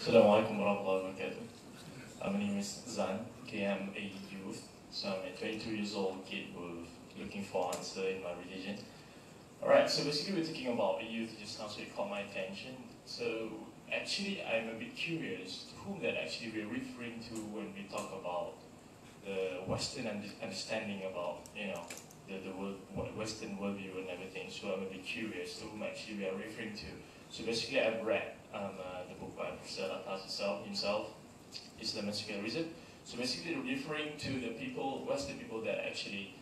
Assalamualaikum warahmatullahi wabarakatuh. My name is Zan. Okay, I'm a youth. So I'm a 22 years old kid who's looking for answer in my religion. Alright, so basically we're talking about youth just now, so it caught my attention. So actually I'm a bit curious to whom that actually we're referring to when we talk about the Western understanding about, the world, Western worldview and everything. So I'm a bit curious to whom actually we are referring to. So basically I've read the book by Professor Atas himself, Islam and Secularism. So basically referring to the people, Western people that actually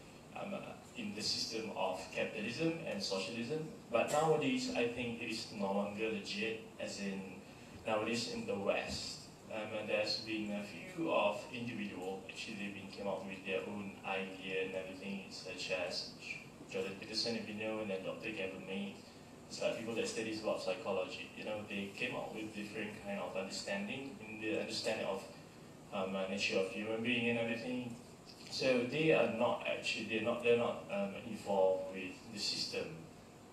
in the system of capitalism and socialism. But nowadays I think it is no longer legit, as in nowadays in the West. And there's been a few of individuals, actually they've been came out with their own idea and everything, such as Jordan Peterson, if you know, and then Dr. Gavin May. It's like people that studies about psychology. They came out with different kind of understanding in the understanding of nature of human being and everything. So they are not actually they're not involved with the system.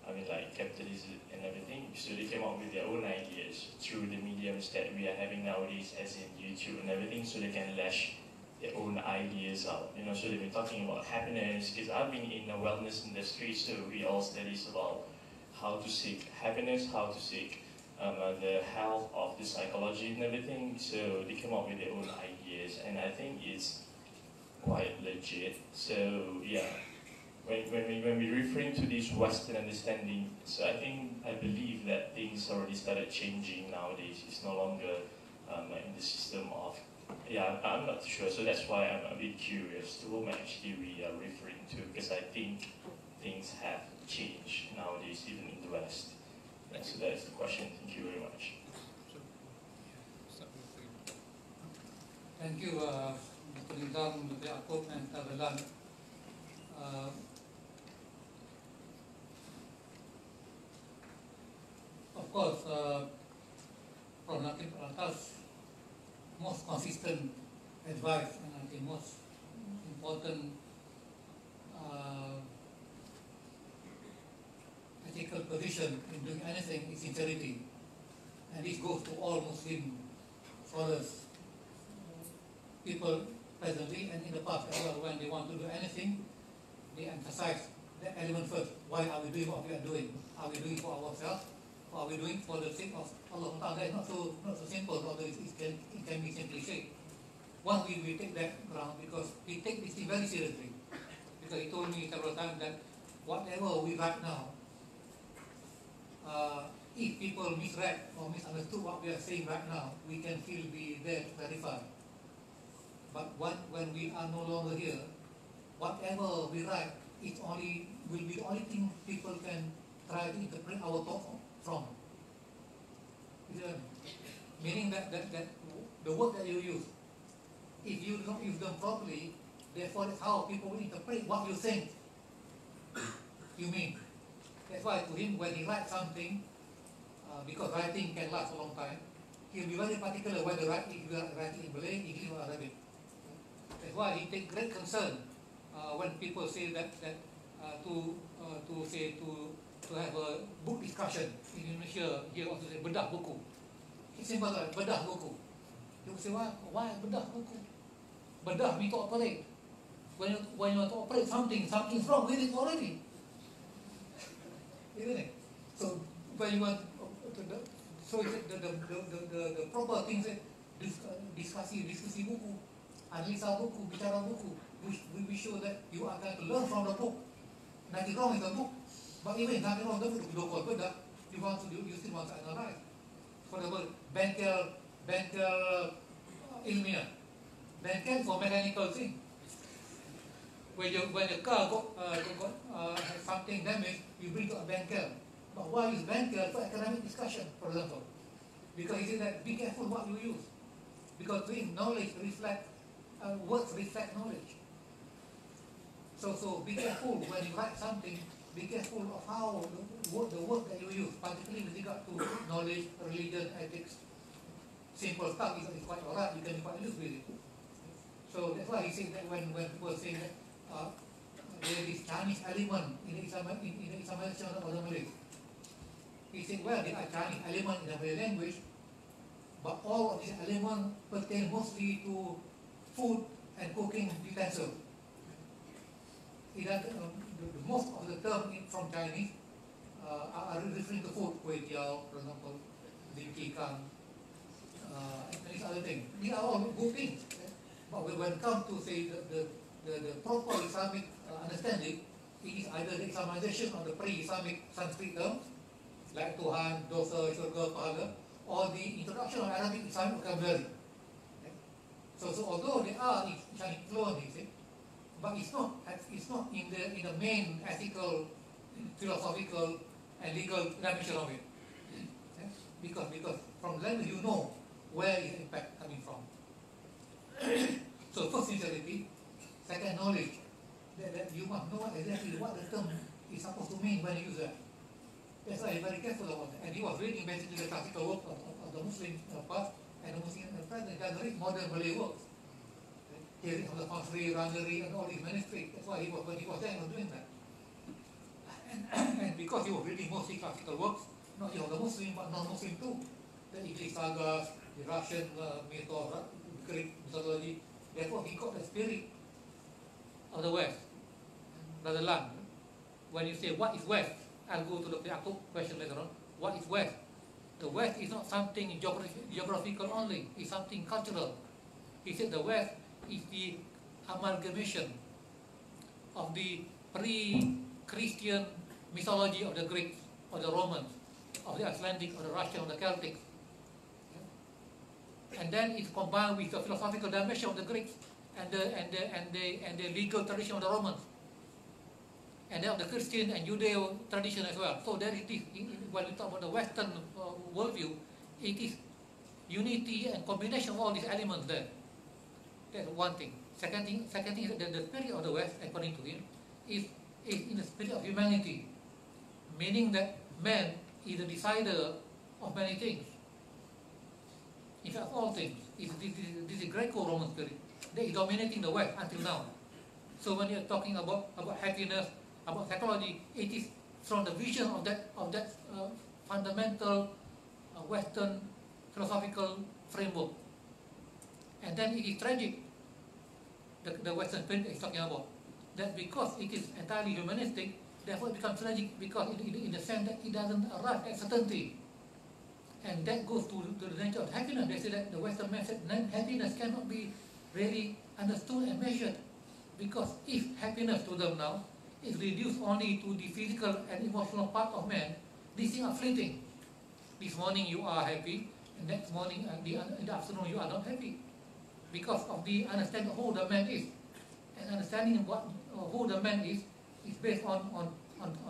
I mean, like capitalism and everything. So they came up with their own ideas through the mediums that we are having nowadays, as in YouTube and everything, so they can lash their own ideas out. So they've been talking about happiness, because I've been in the wellness industry, so we all studies about how to seek happiness, how to seek the health of the psychology and everything. So they came up with their own ideas, and I think it's quite legit. So yeah. When we're referring to this Western understanding, so I believe that things already started changing nowadays. It's no longer in the system of, I'm not sure. So that's why I'm a bit curious to whom actually we are referring to, because I think things have changed nowadays, even in the West. And so that's the question. Thank you very much. Thank you, Mr. Nizam, Mr. Yaakob, and Tabalan. Of course, from Nakib Atas, most consistent advice and I think most important ethical position in doing anything is sincerity. And this goes to all Muslim scholars, people presently and in the past as well. When they want to do anything, they emphasize that element first. Why are we doing what we are doing? Are we doing it for ourselves? Or are we doing it for the sake of Allah Ta'ala? That is not so simple, although it can be simply said. Once we take that ground, because we take this thing very seriously. Because he told me several times that whatever we write now, if people misread or misunderstood what we are saying right now, we can still be there to clarify. But when we are no longer here, whatever we write will be the only thing people can try to interpret our thoughts from. Meaning that the word that you use, if you don't use them properly, therefore that's how people will interpret what you think you mean. That's why to him, when he writes something, because writing can last a long time, he'll be very particular whether if you are writing in Malay, English or Arabic. That's why he takes great concern when people say that to have a book discussion in Indonesia. Here also say bedah buku. It's simple like bedah buku. You say why bedah buku? Bedah means to operate. When you want to operate something's wrong with it already. Isn't it? So when you want the proper things, diskusi buku, analisa buku, bicara buku, we show that you are going to learn from the book. Nothing wrong with the book, but even nothing wrong with the book, you don't call bedah, you still want to analyze. For example, bengkel ilmiah, bengkel for mechanical thing. When the car has something damaged, you bring to a bengkel. But why use bengkel for academic discussion, for example? Because he said that be careful what you use. Because knowledge words reflect knowledge. So be careful when you write something, be careful of how the word that you use, particularly with regard to knowledge, religion, ethics. Simple stuff is quite alright, you can be quite loose with it. So that's why he said that when people say that there is Chinese element in the Islamization of the Malay. He said, well, there are Chinese element in the Malay language, but all of these elements pertain mostly to food and cooking utensils. Most of the terms from Chinese are referring to food, kway teow, for example, dim kang, and these other things. These are all good things. But when it comes to say the proper Islamic understanding, it is either the Islamization of the pre-Islamic Sanskrit terms, like Tuhan, dosa, syurga, pahala, or the introduction of Arabic Islamic vocabulary. So although they are Islamic clones, but it's not in the main ethical, philosophical, and legal dimension of it. Because from language you know where is the impact coming from. So first sincerity, second knowledge, that you must know exactly what the term is supposed to mean when you use that. That's why I'm very careful about that. And he was reading basically the classical work of the Muslim past and the Muslim present. He doesn't read modern Malay works. He read from the Fansri, Ranari, and all these manuscripts. That's why when he was there, he was doing that. And because he was reading mostly classical works, not just the Muslim, but non-Muslim too, the English sagas, the Russian mythos, Greek mythology, therefore he got the spirit of the West. Brother Lan, when you say what is West, I'll go to the question later on. What is West? The West is not something geographical only, it's something cultural. He said the West is the amalgamation of the pre-Christian mythology of the Greeks, or the Romans, of the Icelandic, or the Russian, or the Celtic. And then it's combined with the philosophical dimension of the Greeks and the legal tradition of the Romans, and then of the Christian and Judeo tradition as well. So there it is. When we talk about the Western worldview, it is unity and combination of all these elements there. That's one thing. Second thing is that the spirit of the West, according to him, is in the spirit of humanity, meaning that man is the decider of many things. In fact, of all things, this is Greco-Roman spirit that is dominating the West until now. So when you're talking about happiness, about psychology, it is from the vision of that fundamental Western philosophical framework. And then it is tragic, the Western spirit is talking about, that because it is entirely humanistic, therefore it becomes tragic because in the sense that it doesn't arrive at certainty. And that goes to the nature of happiness. They say that the Western man said happiness cannot be really understood and measured, because if happiness to them now is reduced only to the physical and emotional part of man, these things are fleeting. This morning you are happy, and next morning in the afternoon you are not happy, because of the understanding of who the man is. And understanding who the man is based on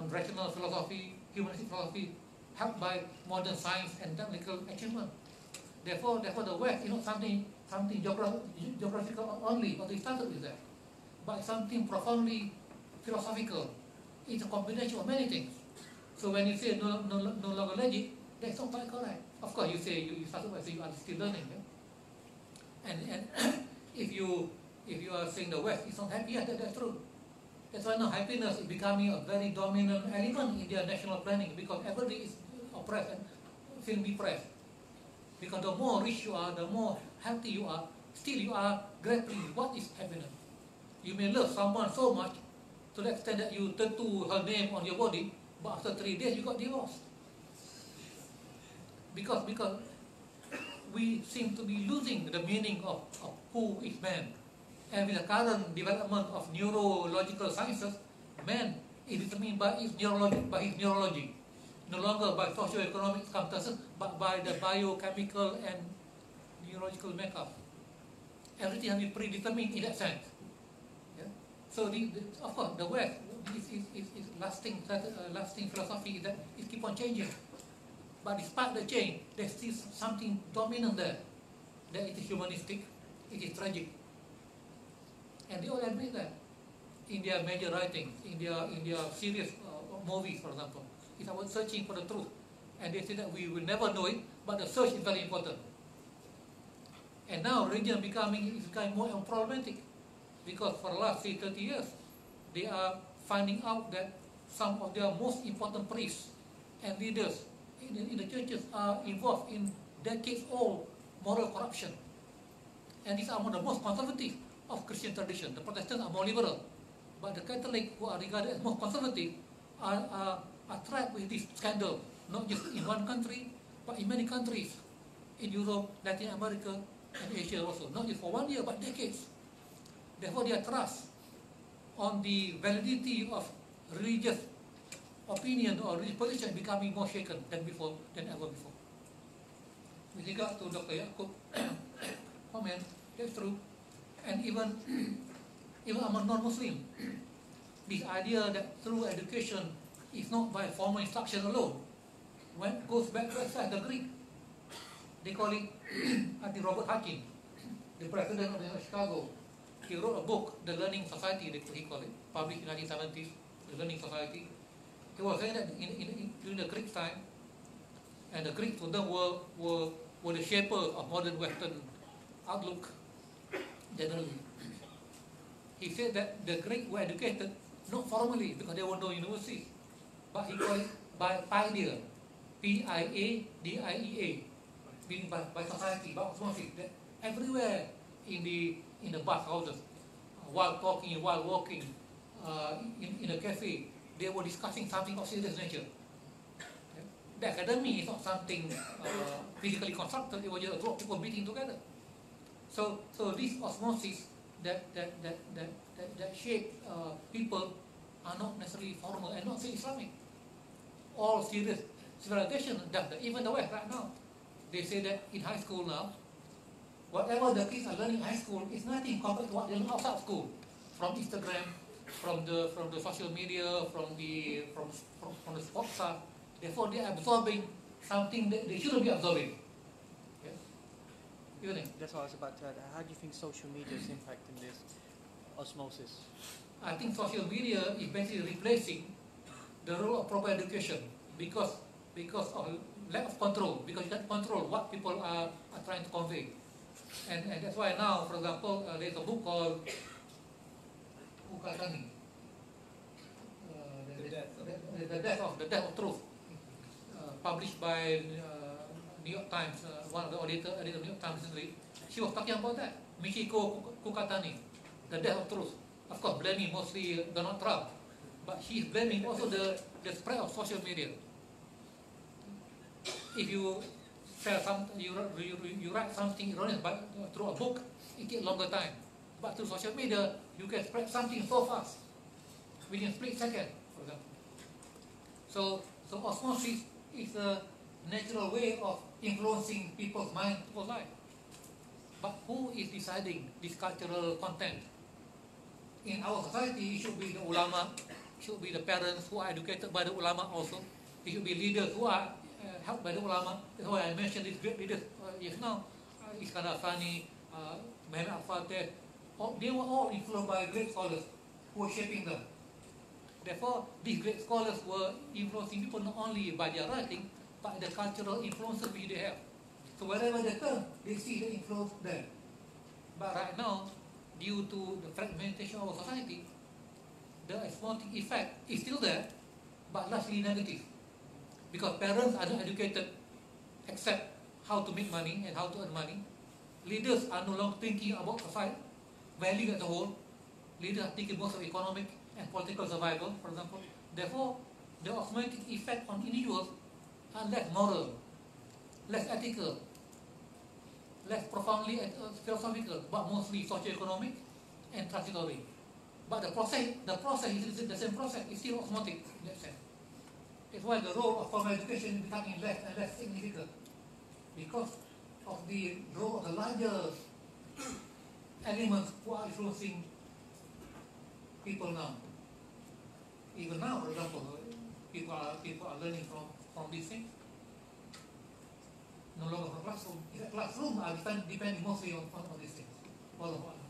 rational philosophy, humanistic philosophy, helped by modern science and technical achievement. Therefore the West is not something geographical only, but they started with that, but something profoundly philosophical. It's a combination of many things. So when you say no longer logic, that's not quite correct. Of course, you say you started by saying you are still learning, yeah? And if you are saying the West is not happy, yeah, that's true. That's why now happiness is becoming a very dominant element in their national planning, because everybody is oppressed and feeling depressed. Because the more rich you are, the more healthy you are, still you are grappling with what is happiness. You may love someone so much to the extent that you tattoo her name on your body, but after 3 days you got divorced. Because we seem to be losing the meaning of who is man. And with the current development of neurological sciences, man is determined by his neurology. No longer by socio-economic circumstances, but by the biochemical and neurological makeup. Everything has been predetermined in that sense. Yeah? So, of course, the West is lasting philosophy that it keeps on changing. But despite the change, there's still something dominant there. That it is humanistic, it is tragic. And they all admit that in their major writings, in their serious movies, for example. It's about searching for the truth. And they say that we will never know it, but the search is very important. And now religion is becoming more and more problematic, because for the last, say, 30 years, they are finding out that some of their most important priests and leaders in the churches are involved in decades-old moral corruption. And these are one of the most conservative of Christian tradition. The Protestants are more liberal, but the Catholics, who are regarded as more conservative, are trapped with this scandal, not just in one country, but in many countries, in Europe, Latin America, and Asia also. Not just for 1 year, but decades. Therefore, their trust on the validity of religious opinion or religious position is becoming more shaken than ever before. With regard to Dr. Yaakob comment, that's true. And even among non-Muslim, this idea that through education is not by formal instruction alone, when it goes back to the Greek, they call it, I think Robert Hutchins, the president of the University of Chicago, he wrote a book, The Learning Society, he called it, published in 1970s, The Learning Society. He was saying that during the Greek time, and the Greeks were the shapers of modern Western outlook generally. He said that the Greeks were educated not formally because there were no universities, but he called it by pioneer, P-I-A-D-I-E-A, meaning by society, by osmosis. That everywhere in the bathhouses, while talking, while walking, in a cafe, they were discussing something of serious nature. The academy is not something physically constructed; it was just a group of people meeting together. So this osmosis that shape people are not necessarily formal and not say Islamic. All serious civilization does that. Even the West right now, they say that in high school now, whatever the kids are learning in high school is nothing compared to what they learn outside school, from Instagram, from the social media, from the sports stuff. Therefore, they are absorbing something that they shouldn't be absorbing. Yeah? That's what I was about to add. How do you think social media is impacting this osmosis? I think social media is basically replacing the role of proper education because of lack of control, because you can't control what people are trying to convey. And that's why now, for example, there's a book called Ukatani, the Death of Truth, published by New York Times, one of the editors of New York Times recently. She was talking about that, Michiko Kukatani, the Death of Truth. Of course, blaming mostly Donald Trump, but she's blaming also the spread of social media. If you you write something erroneous through a book, it takes longer time. But through social media, you can spread something so fast, within a split second, for example. So osmosis is a natural way of influencing people's mind, people's life. But who is deciding this cultural content? In our society, it should be the ulama, it should be the parents who are educated by the ulama also. It should be leaders who are helped by the ulama. That's why I mentioned these great leaders just now. Iskandar Sani, Mehmet Al-Fateh, they were all influenced by great scholars who were shaping them. Therefore, these great scholars were influencing people not only by their writing, but the cultural influences which they have. So wherever they turn, they see the influence there. But right now, due to the fragmentation of our society, the osmotic effect is still there, but largely negative. Because parents are not educated except how to make money and how to earn money. Leaders are no longer thinking about society, value as a whole. Leaders are thinking most of economic and political survival, for example. Therefore, the osmotic effect on individuals are less moral, less ethical, less profoundly philosophical, but mostly socio-economic and transitory. But the process is the same process, it's still osmotic in that sense. That's why the role of formal education is becoming less and less significant, because of the role of the larger elements who are influencing people now. Even now, for example, people are learning from these things. No longer from classroom. In the classroom are depending mostly on these things. All of us.